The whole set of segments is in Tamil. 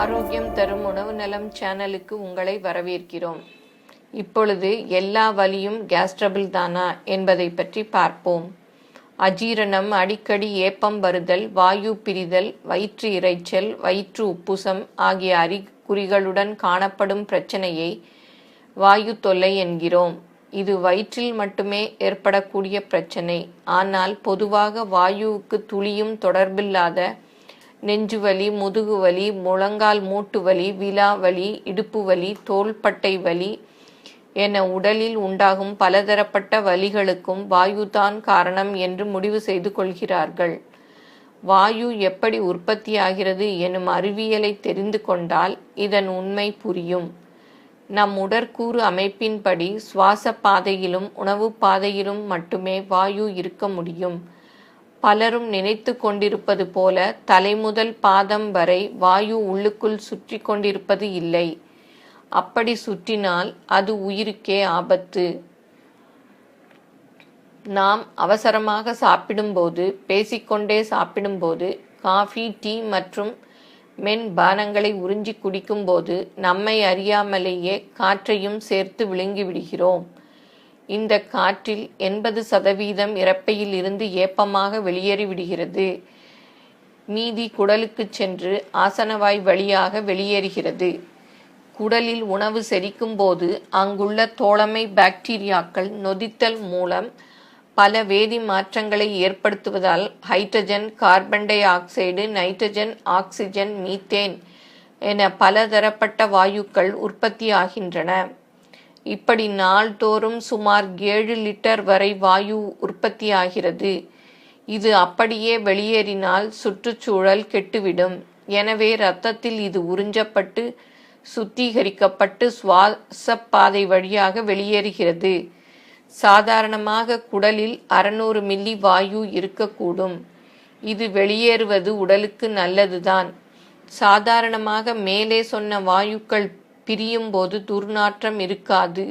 ஆரோக்கியம் தரும் உணவு நலம் சேனலுக்கு உங்களை வரவேற்கிறோம். இப்பொழுது எல்லா வலியும் கேஸ் ட்ரபிள் தானா என்பதை பற்றி பார்ப்போம். அஜீரணம், அடிக்கடி ஏப்பம் வருதல், வாயு பிரிதல், வயிற்று இரைச்சல், வயிற்று உப்புசம் ஆகிய அறிகுறிகளுடன் காணப்படும் பிரச்சனையை வாயு தொல்லை என்கிறோம். இது வயிற்றில் மட்டுமே ஏற்படக்கூடிய பிரச்சனை. ஆனால் பொதுவாக வாயுவுக்கு துளியும் தொடர்பில்லாத நெஞ்சுவலி, முதுகுவலி, முழங்கால் மூட்டு வலி, விலா வலி, இடுப்பு வலி, தோள்பட்டை வலி என உடலில் உண்டாகும் பலதரப்பட்ட வலிகளுக்கும் வாயுதான் காரணம் என்று முடிவு செய்து கொள்கிறார்கள். வாயு எப்படி உற்பத்தியாகிறது எனும் அறிவியலை தெரிந்து கொண்டால் இதன் உண்மை புரியும். நம் உடற்கூறு அமைப்பின்படி சுவாச பாதையிலும் உணவு பாதையிலும் மட்டுமே வாயு இருக்க முடியும். பலரும் நினைத்து கொண்டிருப்பது போல தலைமுதல் பாதம் வரை வாயு உள்ளுக்குள் சுற்றி கொண்டிருப்பது இல்லை. அப்படி சுற்றினால் அது உயிருக்கே ஆபத்து. நாம் அவசரமாக சாப்பிடும்போது, பேசிக்கொண்டே சாப்பிடும்போது, காஃபி, டீ மற்றும் மென்பானங்களை உறிஞ்சி குடிக்கும்போது நம்மை அறியாமலேயே காற்றையும் சேர்த்து விழுங்கி விடுகிறோம். இந்த காற்றில் 80% இரைப்பையில் இருந்து ஏப்பமாக வெளியேறிவிடுகிறது. மீதி குடலுக்கு சென்று ஆசனவாய் வழியாக வெளியேறுகிறது. குடலில் உணவு செரிக்கும் போது அங்குள்ள தோழமை பாக்டீரியாக்கள் நொதித்தல் மூலம் பல வேதி மாற்றங்களை ஏற்படுத்துவதால் hydrogen, carbon dioxide, nitrogen, oxygen, methane என பலதரப்பட்ட வாயுக்கள் உற்பத்தியாகின்றன. இப்படி நாள்தோறும் சுமார் 7 லிட்டர் வரை வாயு உற்பத்தியாகிறது. இது அப்படியே வெளியேறினால் சுற்றுச்சூழல் கெட்டுவிடும். எனவே இரத்தத்தில் இது உறிஞ்சப்பட்டு சுத்திகரிக்கப்பட்டு சுவாசப்பாதை வழியாக வெளியேறுகிறது. சாதாரணமாக குடலில் 600 மில்லி வாயு இருக்கக்கூடும். இது வெளியேறுவது உடலுக்கு நல்லதுதான். சாதாரணமாக மேலே சொன்ன வாயுக்கள் பிரியும் போது துர்நாற்றம் இருக்காது.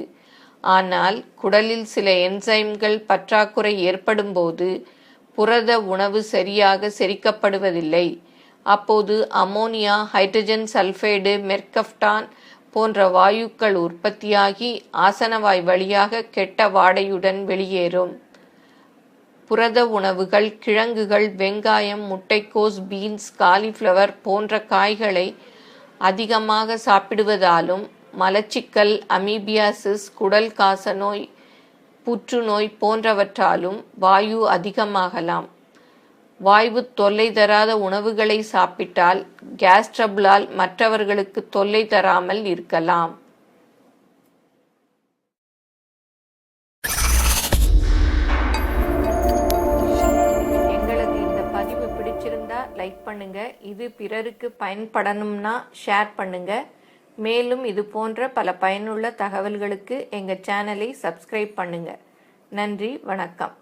ஆனால் குடலில் சில என்சைம்கள் பற்றாக்குறை ஏற்படும் போது புரத உணவு சரியாக செரிக்கப்படுவதில்லை. அப்போது அமோனியா, ஹைட்ரஜன் சல்ஃபைடு, மெர்கப்டான் போன்ற வாயுக்கள் உற்பத்தியாகி ஆசனவாய் வழியாக கெட்ட வாடையுடன் வெளியேறும். புரத உணவுகள், கிழங்குகள், வெங்காயம், முட்டைக்கோஸ், பீன்ஸ், காலிஃப்ளவர் போன்ற காய்களை அதிகமாக சாப்பிடுவதாலும் மலச்சிக்கல், அமீபியாசிஸ், குடல் காசநோய், புற்றுநோய் போன்றவற்றாலும் வாயு அதிகமாகலாம். வாயு தொல்லை தராத உணவுகளை சாப்பிட்டால் கேஸ் ட்ரபிளால் மற்றவர்களுக்கு தொல்லை தராமல் இருக்கலாம். எங்களது இந்த பதிவு பிடிச்சிருந்தா லைக் பண்ணுங்க. இது பிறருக்கு பயன்படணும்னா ஷேர் பண்ணுங்க. மேலும் இது போன்ற பல பயனுள்ள தகவல்களுக்கு எங்கள் சேனலை சப்ஸ்கிரைப் பண்ணுங்க. நன்றி, வணக்கம்.